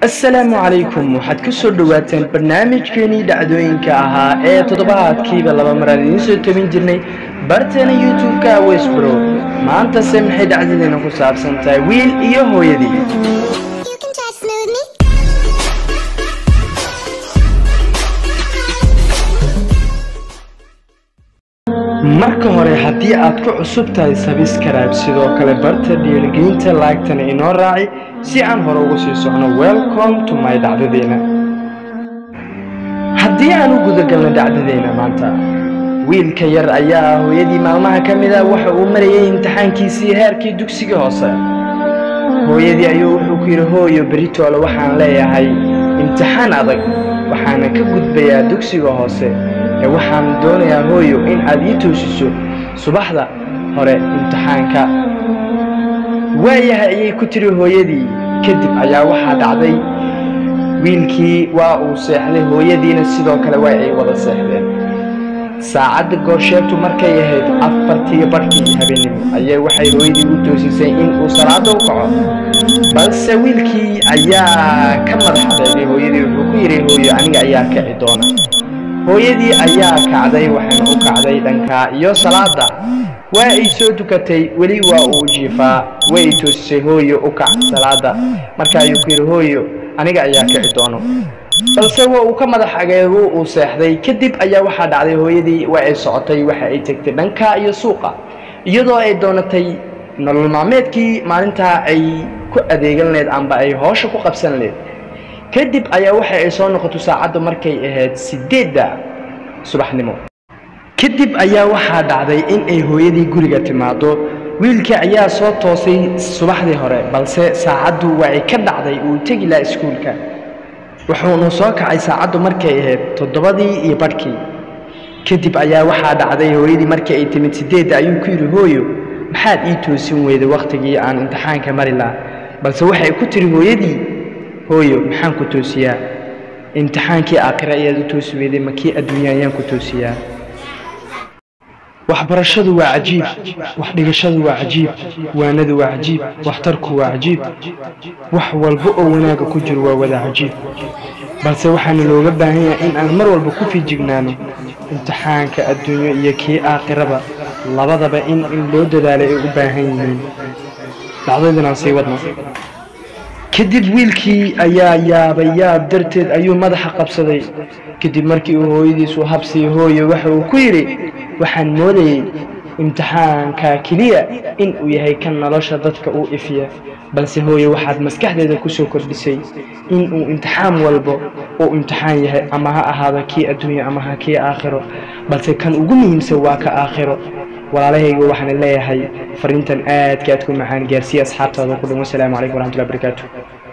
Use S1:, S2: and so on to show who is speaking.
S1: السلام عليكم waxaad ku soo dhawaateen barnaamijkeeni dhacdooyinka ahaa ee toddobaadkiiba laba mar aan soo tabin jirnay barteena YouTube-ka Westbro maanta maxay dhacdadeena ku saabsan tahay wiil iyo hooyadii marka hore haddii aad ku cusub tahay subscribe sidoo kale barta dhiirigelinta like-tan inoo raaci si aan hore ugu sii socno welcome to my dhacdadeena haddii aan u guda galno dhacdadeena maanta wiilka yar ayaa hooyadii maalmaha ka mid ah waxa uu marayay imtixaankiisii heerkii dugsiga hoose hooyadii ayuu wuxuu ku yiri hooyo beritoole waxaan leeyahay imtixaan adag waxaana ka gudbayaa dugsiga hoose waxaan doonayaa hooyo in aad ii toosiso subaxda hore imtixaanka waayahay ayay ku tiri hooyadii kadib ayaa waxaa dhacday wiilkii waa uu seexday hooyadiina sidoo kale waa ay wada seexdeen saacadda goorsheegtu markay ahayd 4:00 habeenimo ayay waxay hooyadii u toosisay in uu salaada u kaco balse wiilkii ayaa ka madaxday hooyadii wuxuu ku yiri hooyo aniga ayaa kici doona hooyadii ayaa kacday waxaan u kacday dhanka iyo salaada waa ay soo dukatay wali waa uu jiifaa way toosisay hooyo u kac salaada marka ayuu ku yiri hooyo aniga ayaa kici doono balse waa uu ka madaxageeyo uu seexday kadib ayaa waxa dhacday hooyadii waa ay socotay waxa ay tagtay dhanka iyo suuqa iyadoo ay doonatay nolol maalmeedkii maalinta ay ku adeegan leed amba ay hawsha ku qabsan leed kadib ayaa waxa ay soo noqotay saacadu markay ahayd 8 subaxnimo kadib ayaa waxa dhacday in ay hooyadii guriga timaado wiilka ayaa soo toosay subaxdii hore balse saacadu waa ay ka dhacday uu tagi la iskuulka wuxuu soo kacay saacadu markay ahayd 7:00 kadib ayaa waxa dhacday hooyadii markii ay timid 8 ayuu ku yiri hooyo maxaad ii toosin weyday waqtigii aan imtixaanka mari lahaa balse waxay ku tiri hooyadii hooyo maxaan ku toosiyaa imtixaankii aakhira ayaad u toosi weyday makii adduunyo ayaan ku toosiyaa waxbarashadu waa cajiib wax dhigashadu waa cajiib waanadu waa cajiib waxtarku waa cajiib wax walba oo wanaaga ku jiro waa wada cajiib balse waxaana looga baahan yahay in aan mar walba ku fiijignaano imtixaanka adduunyo iyo kii aakhiraba labadaba in loo dadaalo ay u baahan yihiin dhacdadana sii wadno kadib wiilkii ayaa yaab darteed ayuu madaxa qabsaday kadib markii uu hooyadiisu habsiyo hooyo waxa uu ku yiri waxaan moodayay imtixaanka kaliya in uu yahay kan nolosha dadka uu ifiya balse hooyo waxaad maskaxdeeda ku soo kordhisay in uu imtixaan walba uu imtixaan yahay ama ha ahaado kii adduunyo ama ha kii aakhiro balse kan ugu muhiimsan waa ka aakhiro walaalahaygu waxaan leeyahay fariintan aad ku macaan gaarsiya asxaabtaada ku dhaw. Assalaamu calaykum waraxmatullaahi wabarakaatuh.